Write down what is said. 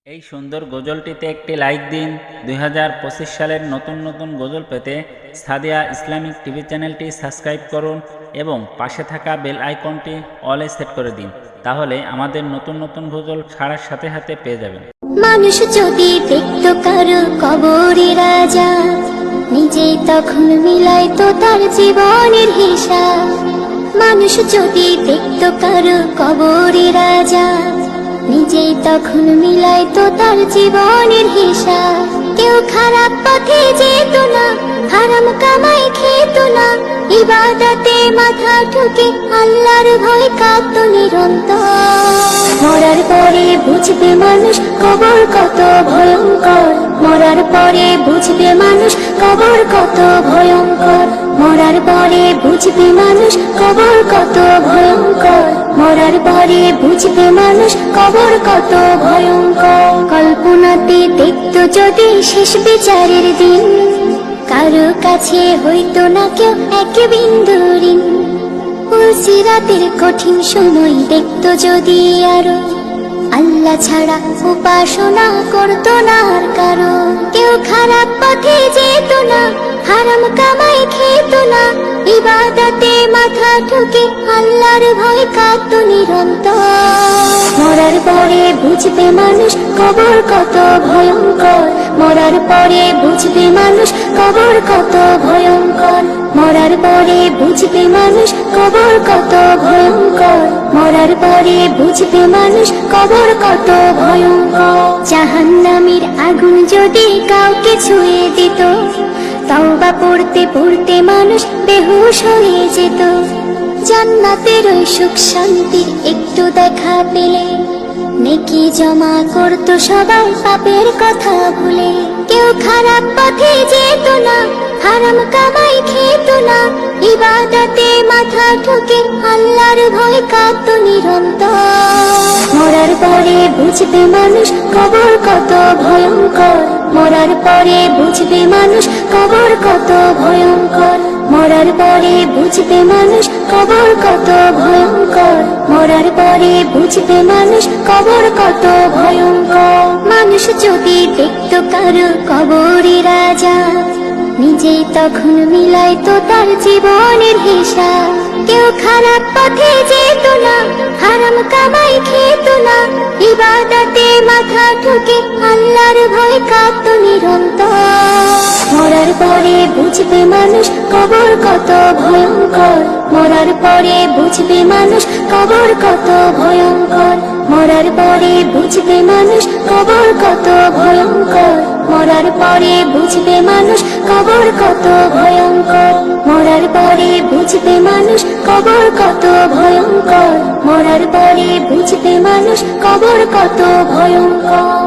এই সুন্দর গজলটিতে একটি লাইক দিন। 2025 সালের নতুন নতুন গজল পেতে সাদিয়া ইসলামিক টিভি চ্যানেলটি সাবস্ক্রাইব করুন এবং পাশে থাকা বেল আইকনটি অলে সেট করে দিন, তাহলে আমাদের নতুন নতুন গজল ছাড়ার সাথে সাথে পেয়ে যাবেন। মানুষ যদি দেখতো কারো কবরে রাজা, নিজেই তখন মিলাইতো তার জীবনের হিসাব। মানুষ যদি দেখতো কারো কবরে রাজা, নিজেই তখন মিলাইতো তার জীবনের হিসাব। কেউ খারাপ পথে যেত না, হারাম কামাই খেত না, ইবাদতে মাথা ঠুকে আল্লাহর ভয় কাঁদতো নিরন্তর। মরার পরে বুঝবে মানুষ কবর কত ভয়ঙ্কর, মরার পরে বুঝবে মানুষ কবর কত ভয়ঙ্কর, মরার পরে বুঝবে মানুষ কবর কত ভয়ঙ্কর, মরার পরে বুঝবে মানুষ কবর কত ভয়ঙ্কর। কল্পনাতে দেখতো যদি শেষ বিচারের দিন, কারো কাছে হইতো না কেউ এক বিন্দু ঋণ। সিরাতের কঠিন সময় দেখতো যদি আরো, আল্লাহ ছাড়া উপাসনা করতো না আর কারো। কেউ খারাপ পথে যেত না, হারাম কামাই খেত না, ইবাদতে মাথা ঠুকে আল্লাহর ভয় কাঁদতো নিরন্তর। মরার পরে বুঝবে মানুষ কবর কত ভয়ঙ্কর, মরার পরে বুঝবে মানুষ কবর কত ভয়ঙ্কর, মরার পরে বুঝবে মানুষ কবর কত ভয়ঙ্কর, মরার পরে বুঝবে মানুষ কবর কত ভয়ঙ্কর। জাহান্নামের আগুন যদি কাউকে ছুঁয়ে দিত, তওবা পড়তে পড়তে মানুষ বেহুশ হয়ে যেত। জান্নাতের ওই সুখ শান্তির একটু দেখা পেলে, নেকি জমা করতো সবাই পাপের কথা ভুলে। কেউ খারাপ পথে যেত না, হারাম কামাই খেত না, ইবাদতে মাথা ঠুকে আল্লাহর ভয় কাঁদতো নিরন্তর। মরার পরে বুঝবে মানুষ কবর কত ভয়ঙ্কর, মরার পরে বুঝবে মানুষ কবর কত ভয়ঙ্কর, মরার পরে বুঝবে মানুষ কবর কত ভয়ঙ্কর, মরার পরে বুঝবে মানুষ কবর কত ভয়ঙ্কর। মানুষ যদি দেখতো কারো কবরে রাজা, নিজেই তখন মিলাইতো তার জীবনের হিসাব। কেউ খারাপ পথে যেত না, হারাম কামাই খেত না, ইবাদতে মাথা ঠুকে আল্লাহর ভয় কাঁদতো নিরন্তর। মরার পরে বুঝবে মানুষ কবর কত ভয়ঙ্কর, মরার পরে বুঝবে মানুষ কবর কত ভয়ঙ্কর, মরার পরে বুঝবে মানুষ কবর কত ভয়ঙ্কর, মরার পরে বুঝবে মানুষ কবর কত ভয়ঙ্কর, মরার পরে বুঝবে মানুষ কবর কত ভয়ঙ্কর, মরার পরে বুঝবে মানুষ কবর কত ভয়ঙ্কর।